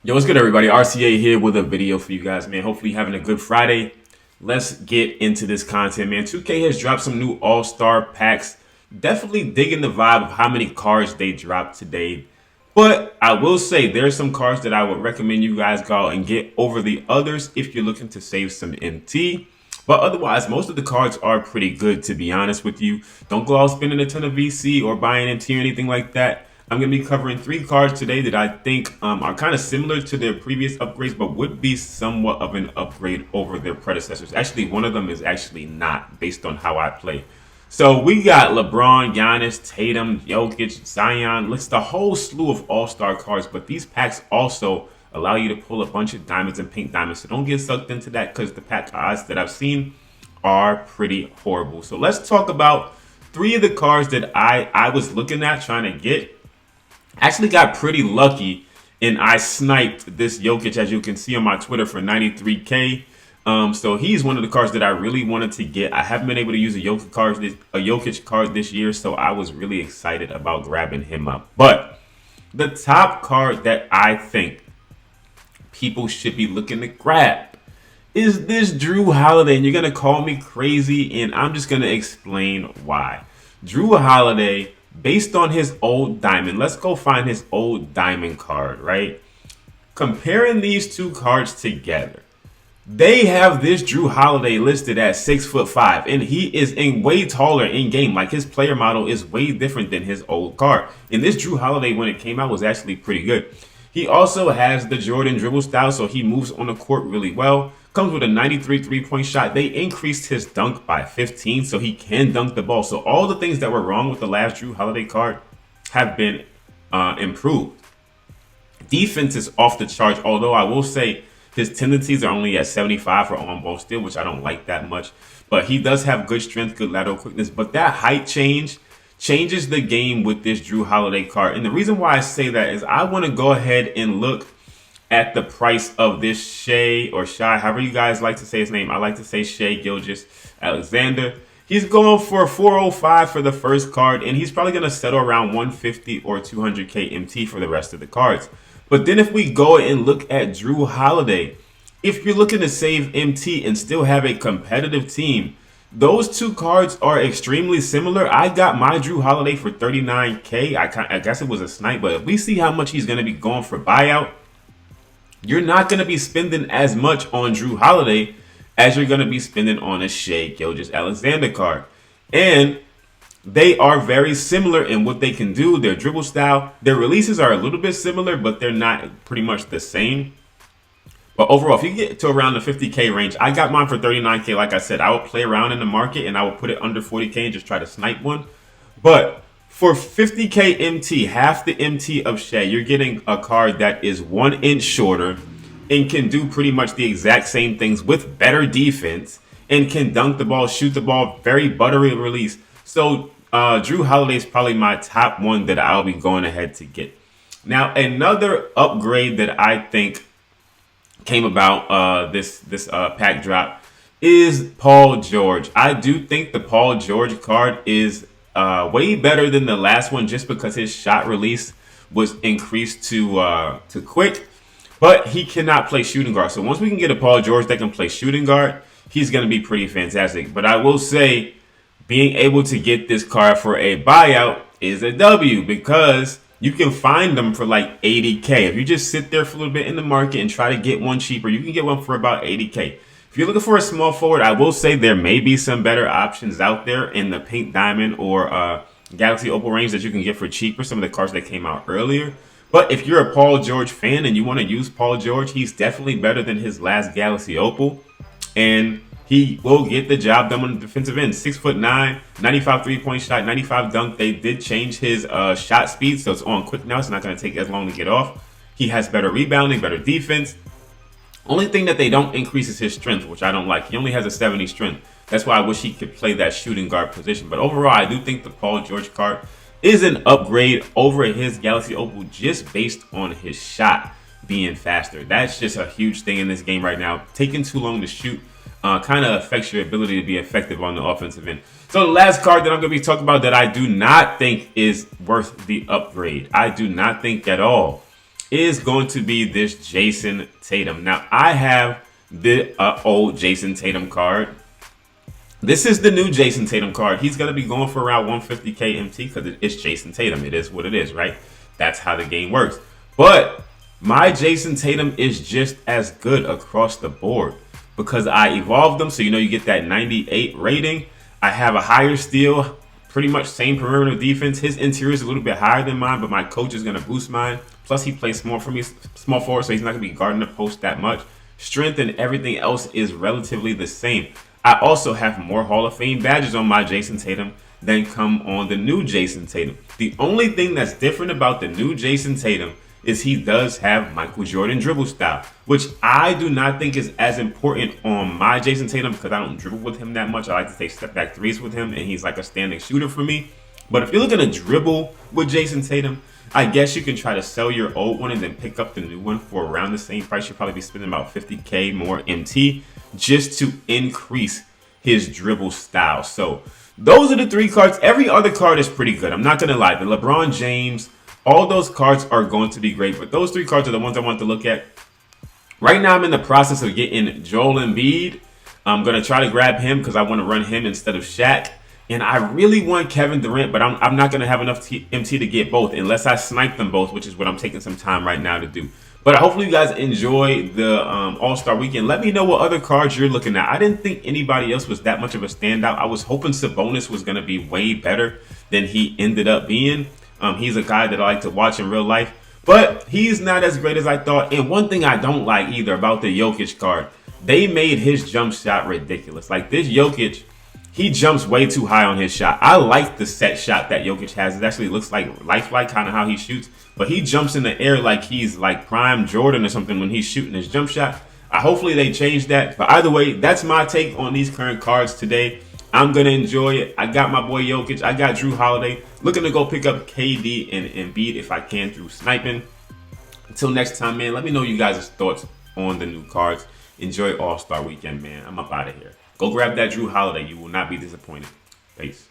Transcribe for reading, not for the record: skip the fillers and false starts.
Yo, what's good, everybody? RCA here with a video for you guys, man. Hopefully, having a good Friday. Let's get into this content, man. 2K has dropped some new All-Star packs. Definitely digging the vibe of how many cards they dropped today. But I will say there's some cards that I would recommend you guys go out and get over the others if you're looking to save some MT. But otherwise, most of the cards are pretty good, to be honest with you. Don't go out spending a ton of VC or buying MT or anything like that. I'm going to be covering 3 cards today that I think are kind of similar to their previous upgrades, but would be somewhat of an upgrade over their predecessors. Actually, one of them is actually not, based on how I play. So we got LeBron, Giannis, Tatum, Jokic, Zion. Looks the whole slew of all-star cards, but these packs also allow you to pull a bunch of diamonds and pink diamonds. So don't get sucked into that because the pack odds that I've seen are pretty horrible. So let's talk about 3 of the cards that I was looking at trying to get. Actually got pretty lucky and I sniped this Jokic, as you can see on my Twitter, for 93K. So he's one of the cards that I really wanted to get. I haven't been able to use a Jokic card this year, so I was really excited about grabbing him up. But the top card that I think people should be looking to grab is this Drew Holiday. And you're going to call me crazy, and I'm just going to explain why. Drew Holiday, based on his old diamond, let's go find his old diamond card, right? Comparing these 2 cards together, they have this Drew Holiday listed at 6'5", and he is way taller in game. Like, his player model is way different than his old card. And this Drew Holiday, when it came out, was actually pretty good. He also has the Jordan dribble style, so he moves on the court really well. Comes with a 93 3-point shot. They increased his dunk by 15, so he can dunk the ball. So all the things that were wrong with the last Drew Holiday card have been improved. Defense is off the charts, although I will say his tendencies are only at 75 for on-ball steal, which I don't like that much. But he does have good strength, good lateral quickness. But that height changes the game with this Drew Holiday card. And the reason why I say that is I want to go ahead and look at the price of this Shai, however you guys like to say his name. I like to say Shai Gilgeous-Alexander. He's going for 405 for the first card, and he's probably going to settle around 150 or 200K MT for the rest of the cards. But then if we go and look at Drew Holiday, if you're looking to save MT and still have a competitive team, those 2 cards are extremely similar. I got my Drew Holiday for 39K. I guess it was a snipe, but if we see how much he's going to be going for buyout, you're not going to be spending as much on Drew Holiday as you're going to be spending on a Shai Gilgeous-Alexander card. And they are very similar in what they can do, their dribble style. Their releases are a little bit similar, but they're not pretty much the same. But overall, if you get to around the 50K range, I got mine for 39K. Like I said, I would play around in the market and I would put it under 40K and just try to snipe one. But for 50K MT, half the MT of Shai, you're getting a card that is 1 inch shorter and can do pretty much the exact same things with better defense and can dunk the ball, shoot the ball, very buttery release. So Drew Holiday is probably my top one that I'll be going ahead to get. Now, another upgrade that I think came about this pack drop is Paul George. I do think the Paul George card is way better than the last one, just because his shot release was increased to quick, but he cannot play shooting guard. So once we can get a Paul George that can play shooting guard, he's going to be pretty fantastic. But I will say, being able to get this card for a buyout is a W, because you can find them for like 80K. If you just sit there for a little bit in the market and try to get one cheaper, you can get one for about 80K. If you're looking for a small forward, I will say there may be some better options out there in the Pink Diamond or Galaxy Opal range that you can get for cheaper, some of the cards that came out earlier. But if you're a Paul George fan and you want to use Paul George, he's definitely better than his last Galaxy Opal. And he will get the job done on the defensive end. 6'9", 95 3-point shot, 95 dunk. They did change his shot speed, so it's on quick now. It's not going to take as long to get off. He has better rebounding, better defense. Only thing that they don't increase is his strength, which I don't like. He only has a 70 strength. That's why I wish he could play that shooting guard position. But overall, I do think the Paul George card is an upgrade over his Galaxy Opal, just based on his shot being faster. That's just a huge thing in this game right now. Taking too long to shoot kind of affects your ability to be effective on the offensive end. So the last card that I'm going to be talking about that I do not think is worth the upgrade, I do not think at all, is going to be this Jayson Tatum. Now, I have the old Jayson Tatum card. This is the new Jayson Tatum card. He's going to be going for around 150K MT because it's Jayson Tatum. It is what it is, right? That's how the game works. But my Jayson Tatum is just as good across the board because I evolved them. So, you get that 98 rating. I have a higher steal, pretty much same perimeter defense. His interior is a little bit higher than mine, but my coach is going to boost mine. Plus, he plays small for me, small forward, so he's not going to be guarding the post that much. Strength and everything else is relatively the same. I also have more Hall of Fame badges on my Jayson Tatum than come on the new Jayson Tatum. The only thing that's different about the new Jayson Tatum is he does have Michael Jordan dribble style, which I do not think is as important on my Jayson Tatum because I don't dribble with him that much. I like to take step back threes with him, and he's like a standing shooter for me. But if you're looking to dribble with Jayson Tatum, I guess you can try to sell your old one and then pick up the new one for around the same price. You'll probably be spending about 50K more MT just to increase his dribble style. So those are the three cards. Every other card is pretty good. I'm not going to lie. The LeBron James, all those cards are going to be great. But those three cards are the ones I want to look at. Right now, I'm in the process of getting Joel Embiid. I'm going to try to grab him because I want to run him instead of Shaq. And I really want Kevin Durant, but I'm not going to have enough MT to get both unless I snipe them both, which is what I'm taking some time right now to do. But hopefully you guys enjoy the All-Star Weekend. Let me know what other cards you're looking at. I didn't think anybody else was that much of a standout. I was hoping Sabonis was going to be way better than he ended up being. He's a guy that I like to watch in real life. But he's not as great as I thought. And one thing I don't like either about the Jokic card, they made his jump shot ridiculous. Like this Jokic, he jumps way too high on his shot. I like the set shot that Jokic has. It actually looks like lifelike, kind of how he shoots. But he jumps in the air like he's like prime Jordan or something when he's shooting his jump shot. Hopefully they change that. But either way, that's my take on these current cards today. I'm going to enjoy it. I got my boy Jokic. I got Drew Holiday. Looking to go pick up KD and Embiid if I can through sniping. Until next time, man, let me know you guys' thoughts on the new cards. Enjoy All-Star Weekend, man. I'm up out of here. Go grab that Drew Holiday. You will not be disappointed. Peace.